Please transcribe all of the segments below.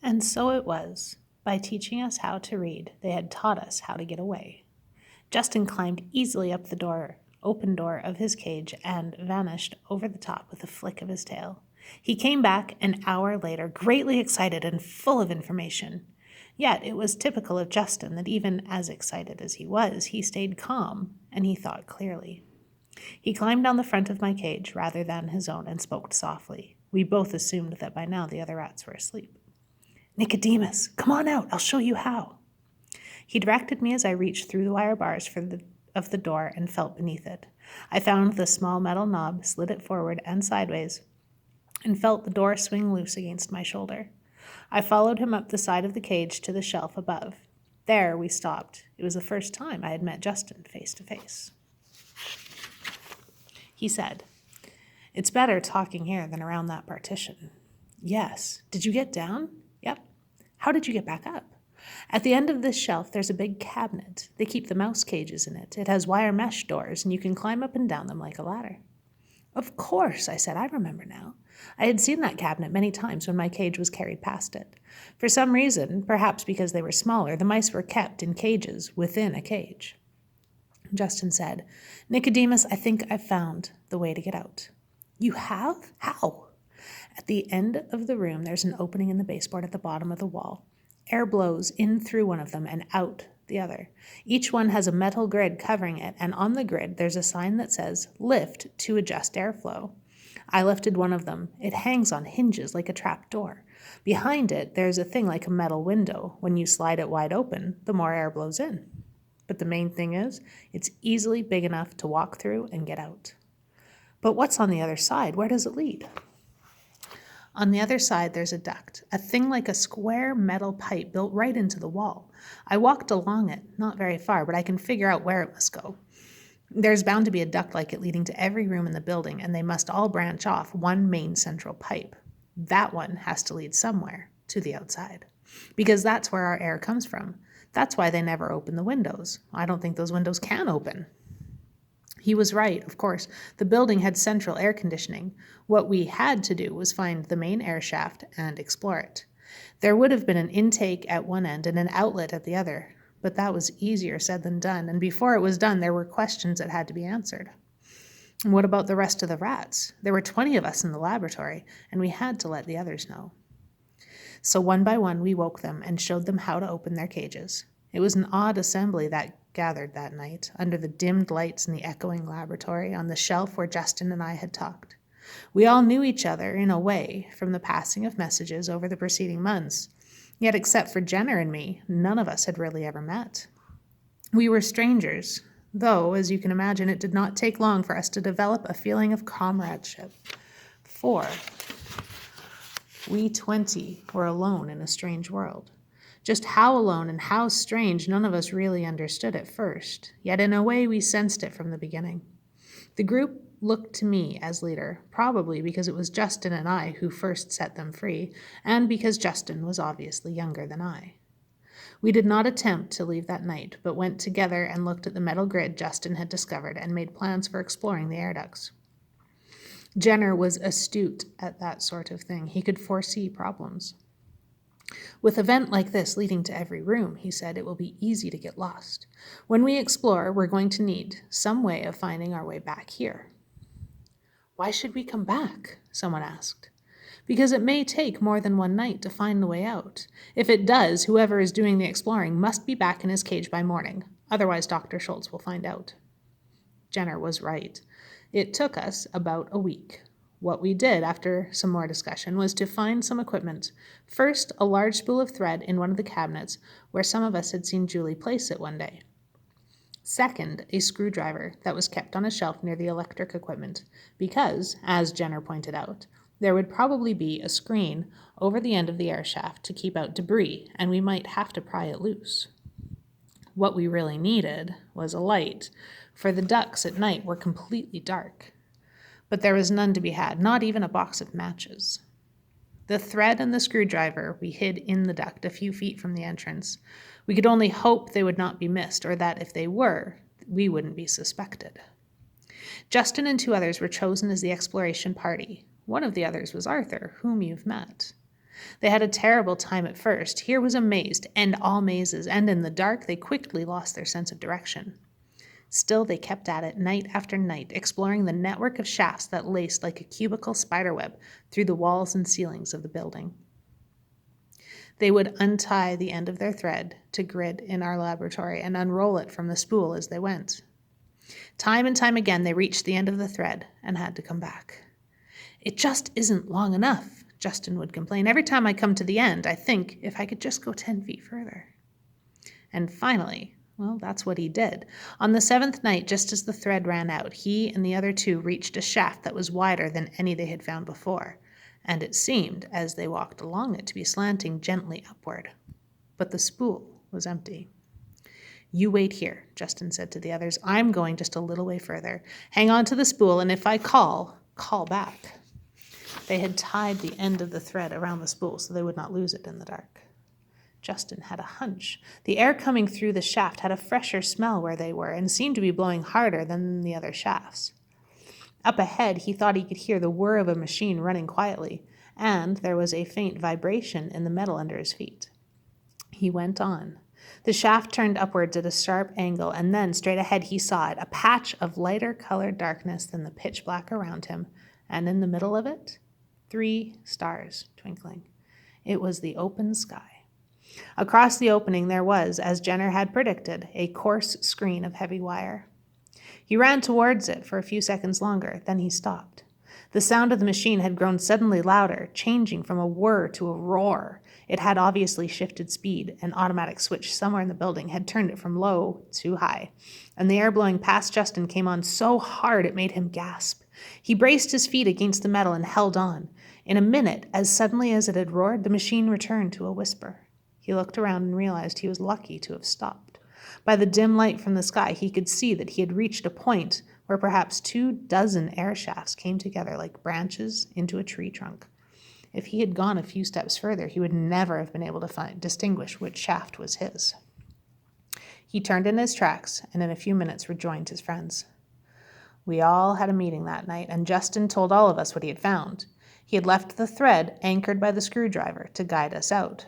And so it was. By teaching us how to read, they had taught us how to get away. Justin climbed easily up the open door of his cage and vanished over the top with a flick of his tail. He came back an hour later, greatly excited and full of information. Yet it was typical of Justin that even as excited as he was, he stayed calm and he thought clearly. He climbed down the front of my cage rather than his own and spoke softly. We both assumed that by now the other rats were asleep. "Nicodemus, come on out. I'll show you how." He directed me as I reached through the wire bars of the door and felt beneath it. I found the small metal knob, slid it forward and sideways, and felt the door swing loose against my shoulder. I followed him up the side of the cage to the shelf above. There we stopped. It was the first time I had met Justin face to face. He said, "It's better talking here than around that partition." "Yes. Did you get down?" "Yep." "How did you get back up?" "At the end of this shelf, there's a big cabinet. They keep the mouse cages in it. It has wire mesh doors, and you can climb up and down them like a ladder." "Of course," I said. "I remember now. I had seen that cabinet many times when my cage was carried past it. For some reason, perhaps because they were smaller, the mice were kept in cages within a cage." Justin said, "Nicodemus, I think I've found the way to get out." "You have? How?" "At the end of the room, there's an opening in the baseboard at the bottom of the wall. Air blows in through one of them and out the other. Each one has a metal grid covering it, and on the grid there's a sign that says, 'Lift to adjust airflow.' I lifted one of them. It hangs on hinges like a trap door. Behind it, there's a thing like a metal window. When you slide it wide open, the more air blows in. But the main thing is, it's easily big enough to walk through and get out." "But what's on the other side? Where does it lead?" "On the other side, there's a duct, a thing like a square metal pipe built right into the wall. I walked along it, not very far, but I can figure out where it must go. There's bound to be a duct like it leading to every room in the building, and they must all branch off one main central pipe. That one has to lead somewhere, to the outside, because that's where our air comes from. That's why they never open the windows. I don't think those windows can open." He was right, of course. The building had central air conditioning. What we had to do was find the main air shaft and explore it. There would have been an intake at one end and an outlet at the other, but that was easier said than done, and before it was done, there were questions that had to be answered. And what about the rest of the rats? There were 20 of us in the laboratory, and we had to let the others know. So one by one, we woke them and showed them how to open their cages. It was an odd assembly that gathered that night, under the dimmed lights in the echoing laboratory, on the shelf where Justin and I had talked. We all knew each other, in a way, from the passing of messages over the preceding months. Yet except for Jenner and me, none of us had really ever met. We were strangers, though, as you can imagine, it did not take long for us to develop a feeling of comradeship. For we 20 were alone in a strange world. Just how alone and how strange none of us really understood at first, yet in a way we sensed it from the beginning. The group looked to me as leader, probably because it was Justin and I who first set them free, and because Justin was obviously younger than I. We did not attempt to leave that night, but went together and looked at the metal grid Justin had discovered and made plans for exploring the air ducts. Jenner was astute at that sort of thing. He could foresee problems. "With a vent like this leading to every room," he said, "it will be easy to get lost. When we explore, we're going to need some way of finding our way back here." "Why should we come back?" someone asked. "Because it may take more than one night to find the way out. If it does, whoever is doing the exploring must be back in his cage by morning. Otherwise, Dr. Schultz will find out." Jenner was right. It took us about a week. What we did, after some more discussion, was to find some equipment. First, a large spool of thread in one of the cabinets, where some of us had seen Julie place it one day. Second, a screwdriver that was kept on a shelf near the electric equipment, because, as Jenner pointed out, there would probably be a screen over the end of the air shaft to keep out debris, and we might have to pry it loose. What we really needed was a light, for the ducts at night were completely dark. But there was none to be had, not even a box of matches. The thread and the screwdriver we hid in the duct a few feet from the entrance. We could only hope they would not be missed, or that if they were, we wouldn't be suspected. Justin and 2 others were chosen as the exploration party. One of the others was Arthur, whom you've met. They had a terrible time at first. Here was a maze to end all mazes, and in the dark they quickly lost their sense of direction. Still, they kept at it night after night, exploring the network of shafts that laced like a cubical spiderweb through the walls and ceilings of the building. They would untie the end of their thread to grid in our laboratory and unroll it from the spool as they went. Time and time again, they reached the end of the thread and had to come back. "It just isn't long enough," Justin would complain. "Every time I come to the end, I think if I could just go 10 feet further." And finally, well, that's what he did. On the 7th night, just as the thread ran out, he and the other two reached a shaft that was wider than any they had found before, and it seemed, as they walked along it, to be slanting gently upward. But the spool was empty. "You wait here," Justin said to the others. "I'm going just a little way further. Hang on to the spool, and if I call back." They had tied the end of the thread around the spool so they would not lose it in the dark. Justin had a hunch. The air coming through the shaft had a fresher smell where they were and seemed to be blowing harder than the other shafts. Up ahead, he thought he could hear the whir of a machine running quietly, and there was a faint vibration in the metal under his feet. He went on. The shaft turned upwards at a sharp angle, and then straight ahead he saw it, a patch of lighter-colored darkness than the pitch black around him, and in the middle of it, 3 stars twinkling. It was the open sky. Across the opening there was, as Jenner had predicted, a coarse screen of heavy wire. He ran towards it for a few seconds longer, then he stopped. The sound of the machine had grown suddenly louder, changing from a whir to a roar. It had obviously shifted speed. An automatic switch somewhere in the building had turned it from low to high, and the air blowing past Justin came on so hard it made him gasp. He braced his feet against the metal and held on. In a minute, as suddenly as it had roared, the machine returned to a whisper. He looked around and realized he was lucky to have stopped. By the dim light from the sky, he could see that he had reached a point where perhaps 24 air shafts came together like branches into a tree trunk. If he had gone a few steps further, he would never have been able to distinguish which shaft was his. He turned in his tracks and in a few minutes rejoined his friends. We all had a meeting that night, and Justin told all of us what he had found. He had left the thread anchored by the screwdriver to guide us out.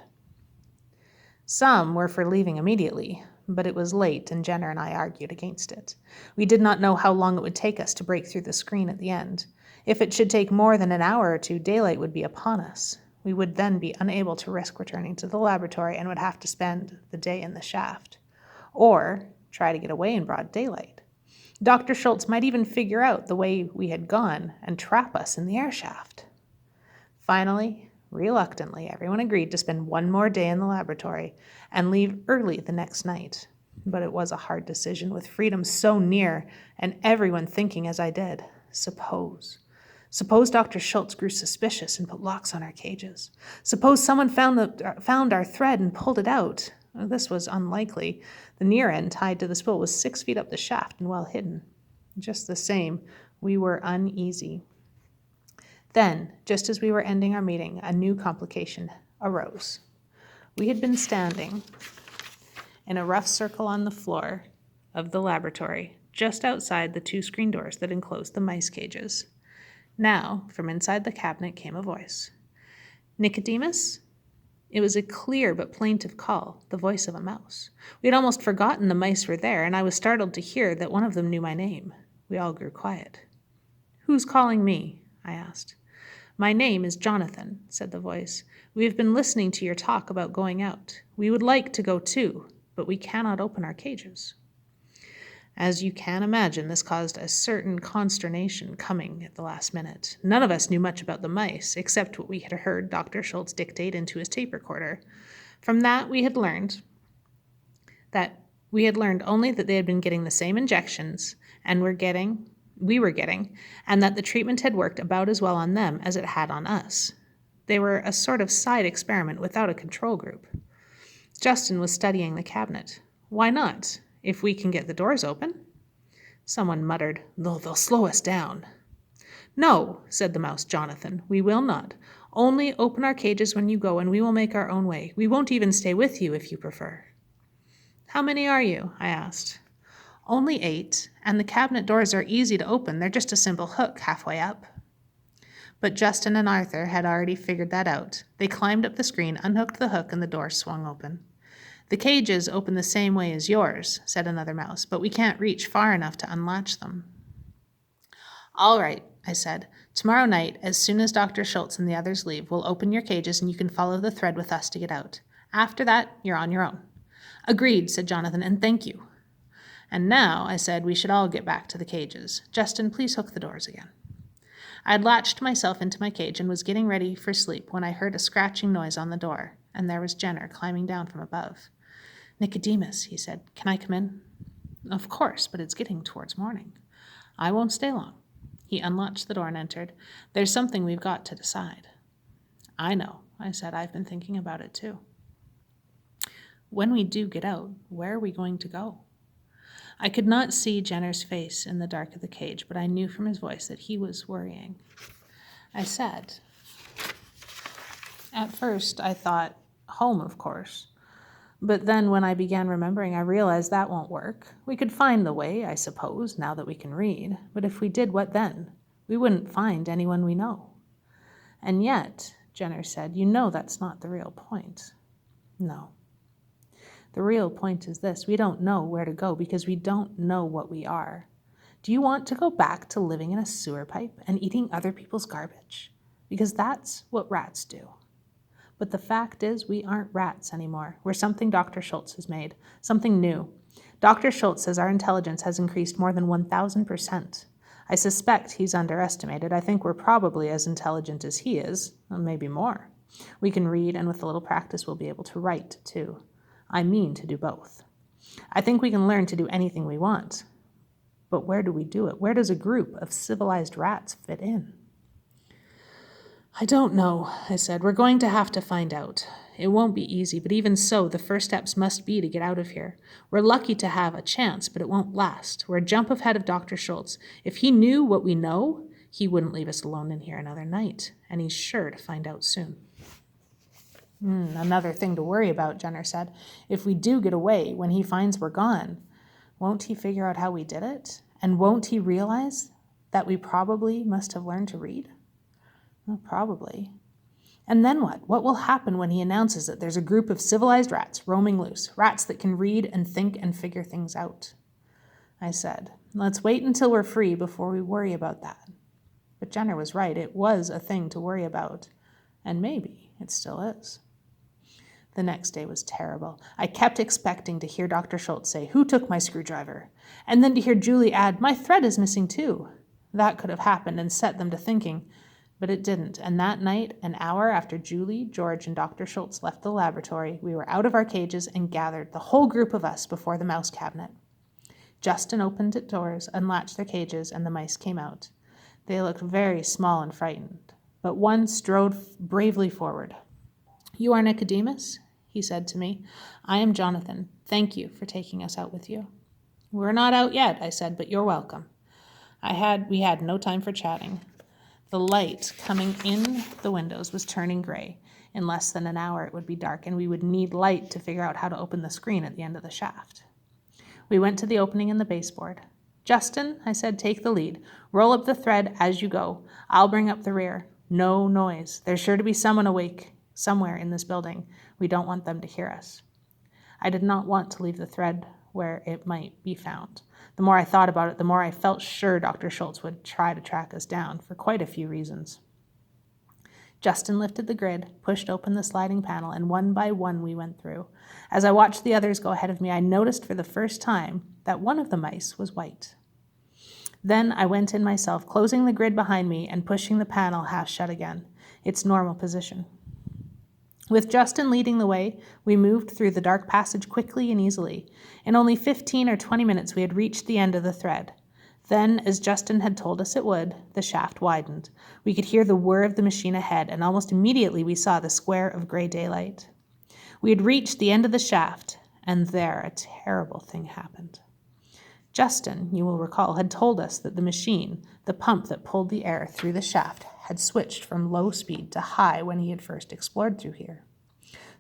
Some were for leaving immediately, but it was late and Jenner and I argued against it. We did not know how long it would take us to break through the screen at the end. If it should take more than an hour or two, daylight would be upon us. We would then be unable to risk returning to the laboratory and would have to spend the day in the shaft. Or try to get away in broad daylight. Dr. Schultz might even figure out the way we had gone and trap us in the air shaft. Finally, reluctantly, everyone agreed to spend one more day in the laboratory and leave early the next night. But it was a hard decision, with freedom so near and everyone thinking as I did. Suppose Dr. Schultz grew suspicious and put locks on our cages. Suppose someone found our thread and pulled it out. This was unlikely. The near end tied to the spool was 6 feet up the shaft and well hidden. Just the same, we were uneasy. Then, just as we were ending our meeting, a new complication arose. We had been standing in a rough circle on the floor of the laboratory, just outside the 2 screen doors that enclosed the mice cages. Now, from inside the cabinet came a voice. "Nicodemus?" It was a clear but plaintive call, the voice of a mouse. We had almost forgotten the mice were there, and I was startled to hear that one of them knew my name. We all grew quiet. "Who's calling me?" I asked. "My name is Jonathan," said the voice. "We have been listening to your talk about going out. We would like to go too, but we cannot open our cages." As you can imagine, this caused a certain consternation coming at the last minute. None of us knew much about the mice, except what we had heard Dr. Schultz dictate into his tape recorder. From that, we had learned only that they had been getting the same injections and we were getting, and that the treatment had worked about as well on them as it had on us. They were a sort of side experiment without a control group. Justin was studying the cabinet. "Why not? If we can get the doors open." Someone muttered, "They'll slow us down." "No," said the mouse Jonathan, "we will not. Only open our cages when you go and we will make our own way. We won't even stay with you if you prefer." "How many are you?" I asked. "Only 8, and the cabinet doors are easy to open. They're just a simple hook halfway up." But Justin and Arthur had already figured that out. They climbed up the screen, unhooked the hook, and the door swung open. "The cages open the same way as yours," said another mouse, "but we can't reach far enough to unlatch them." "All right," I said. "Tomorrow night, as soon as Dr. Schultz and the others leave, we'll open your cages and you can follow the thread with us to get out. After that, you're on your own." "Agreed," said Jonathan, "and thank you." "And now," I said, "we should all get back to the cages. Justin, please hook the doors again." I had latched myself into my cage and was getting ready for sleep when I heard a scratching noise on the door, and there was Jenner climbing down from above. "Nicodemus," he said, "can I come in?" "Of course, but it's getting towards morning." "I won't stay long." He unlatched the door and entered. "There's something we've got to decide." "I know," I said. "I've been thinking about it too." "When we do get out, where are we going to go?" I could not see Jenner's face in the dark of the cage, but I knew from his voice that he was worrying. I said, "At first I thought, home, of course. But then when I began remembering, I realized that won't work. We could find the way, I suppose, now that we can read. But if we did, what then? We wouldn't find anyone we know." "And yet," Jenner said, "you know that's not the real point." "No. The real point is this: we don't know where to go because we don't know what we are. Do you want to go back to living in a sewer pipe and eating other people's garbage? Because that's what rats do. But the fact is, we aren't rats anymore. We're something Dr. Schultz has made, something new. Dr. Schultz says our intelligence has increased more than 1,000%. I suspect he's underestimated. I think we're probably as intelligent as he is, maybe more. We can read, and with a little practice, we'll be able to write, too. I mean to do both. I think we can learn to do anything we want. But where do we do it? Where does a group of civilized rats fit in?" "I don't know," I said. "We're going to have to find out. It won't be easy, but even so, the first steps must be to get out of here. We're lucky to have a chance, but it won't last. We're a jump ahead of Dr. Schultz. If he knew what we know, he wouldn't leave us alone in here another night, and he's sure to find out soon." "Another thing to worry about," Jenner said. "If we do get away, when he finds we're gone, won't he figure out how we did it? And won't he realize that we probably must have learned to read?" "Well, probably." "And then what? What will happen when he announces that there's a group of civilized rats roaming loose, rats that can read and think and figure things out?" I said, "Let's wait until we're free before we worry about that." But Jenner was right. It was a thing to worry about, and maybe it still is. The next day was terrible. I kept expecting to hear Dr. Schultz say, "Who took my screwdriver?" And then to hear Julie add, "My thread is missing too." That could have happened and set them to thinking, but it didn't. And that night, an hour after Julie, George, and Dr. Schultz left the laboratory, we were out of our cages and gathered, the whole group of us, before the mouse cabinet. Justin opened its doors, unlatched their cages, and the mice came out. They looked very small and frightened, but one strode bravely forward. "You are Nicodemus?" he said to me. "I am Jonathan. Thank you for taking us out with you." "We're not out yet," I said, "but you're welcome." We had no time for chatting. The light coming in the windows was turning gray. In less than an hour it would be dark, and we would need light to figure out how to open the screen at the end of the shaft. We went to the opening in the baseboard. "Justin," I said, "take the lead. Roll up the thread as you go. I'll bring up the rear. No noise. There's sure to be someone awake somewhere in this building. We don't want them to hear us." I did not want to leave the thread where it might be found. The more I thought about it, the more I felt sure Dr. Schultz would try to track us down, for quite a few reasons. Justin lifted the grid, pushed open the sliding panel, and one by one we went through. As I watched the others go ahead of me, I noticed for the first time that one of the mice was white. Then I went in myself, closing the grid behind me and pushing the panel half shut again, its normal position. With Justin leading the way, we moved through the dark passage quickly and easily. In only 15 or 20 minutes, we had reached the end of the thread. Then, as Justin had told us it would, the shaft widened. We could hear the whir of the machine ahead, and almost immediately we saw the square of gray daylight. We had reached the end of the shaft, and there a terrible thing happened. Justin, you will recall, had told us that the machine, the pump that pulled the air through the shaft, had switched from low speed to high when he had first explored through here.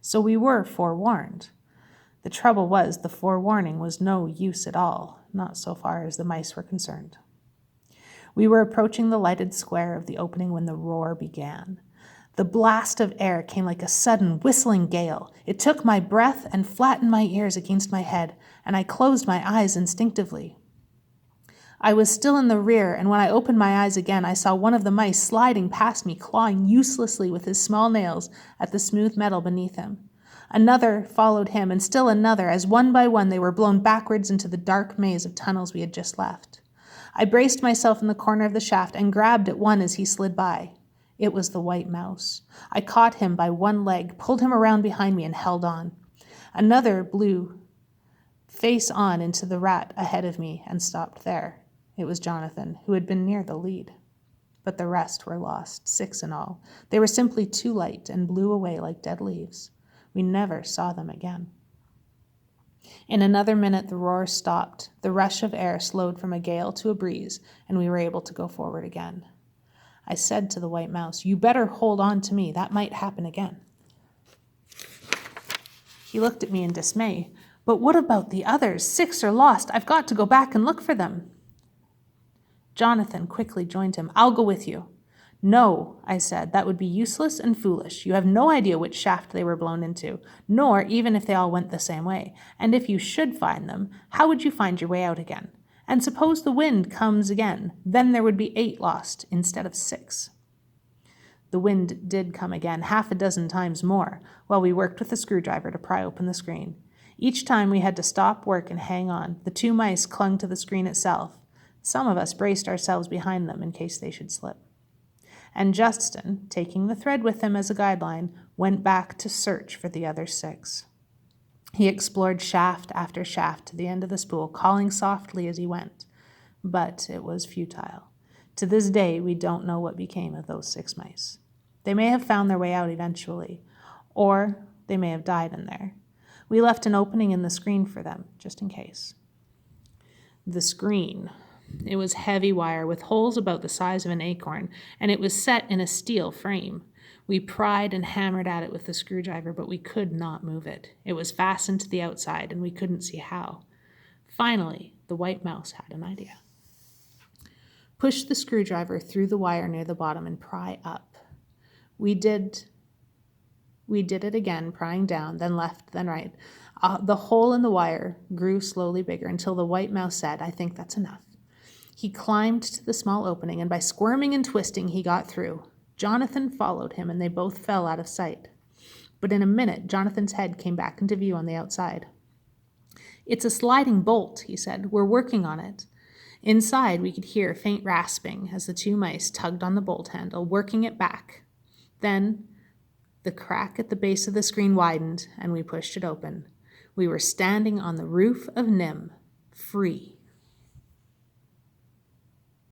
So we were forewarned. The trouble was, the forewarning was no use at all, not so far as the mice were concerned. We were approaching the lighted square of the opening when the roar began. The blast of air came like a sudden whistling gale. It took my breath and flattened my ears against my head, and I closed my eyes instinctively. I was still in the rear, and when I opened my eyes again, I saw one of the mice sliding past me, clawing uselessly with his small nails at the smooth metal beneath him. Another followed him, and still another, as one by one they were blown backwards into the dark maze of tunnels we had just left. I braced myself in the corner of the shaft and grabbed at one as he slid by. It was the white mouse. I caught him by one leg, pulled him around behind me, and held on. Another blew face on into the rat ahead of me and stopped there. It was Jonathan, who had been near the lead. But the rest were lost, 6 in all. They were simply too light and blew away like dead leaves. We never saw them again. In another minute, the roar stopped. The rush of air slowed from a gale to a breeze, and we were able to go forward again. I said to the white mouse, "You better hold on to me. That might happen again." He looked at me in dismay. "But what about the others? 6 are lost. I've got to go back and look for them." Jonathan quickly joined him. "I'll go with you." "No," I said, "that would be useless and foolish. You have no idea which shaft they were blown into, nor even if they all went the same way. And if you should find them, how would you find your way out again? And suppose the wind comes again, then there would be 8 lost instead of 6. The wind did come again, 6 times more, while we worked with the screwdriver to pry open the screen. Each time we had to stop work and hang on. The 2 mice clung to the screen itself. Some of us braced ourselves behind them in case they should slip. And Justin, taking the thread with him as a guideline, went back to search for the other 6. He explored shaft after shaft to the end of the spool, calling softly as he went. But it was futile. To this day, we don't know what became of those 6 mice. They may have found their way out eventually, or they may have died in there. We left an opening in the screen for them, just in case. The screen. It was heavy wire with holes about the size of an acorn, and it was set in a steel frame. We pried and hammered at it with the screwdriver, but we could not move it. It was fastened to the outside, and we couldn't see how. Finally, the white mouse had an idea. Push the screwdriver through the wire near the bottom and pry up. We did it again, prying down, then left, then right. The hole in the wire grew slowly bigger until the white mouse said, "I think that's enough." He climbed to the small opening, and by squirming and twisting, he got through. Jonathan followed him, and they both fell out of sight. But in a minute, Jonathan's head came back into view on the outside. "It's a sliding bolt," he said. "We're working on it." Inside, we could hear faint rasping as the 2 mice tugged on the bolt handle, working it back. Then the crack at the base of the screen widened, and we pushed it open. We were standing on the roof of NIMH, free.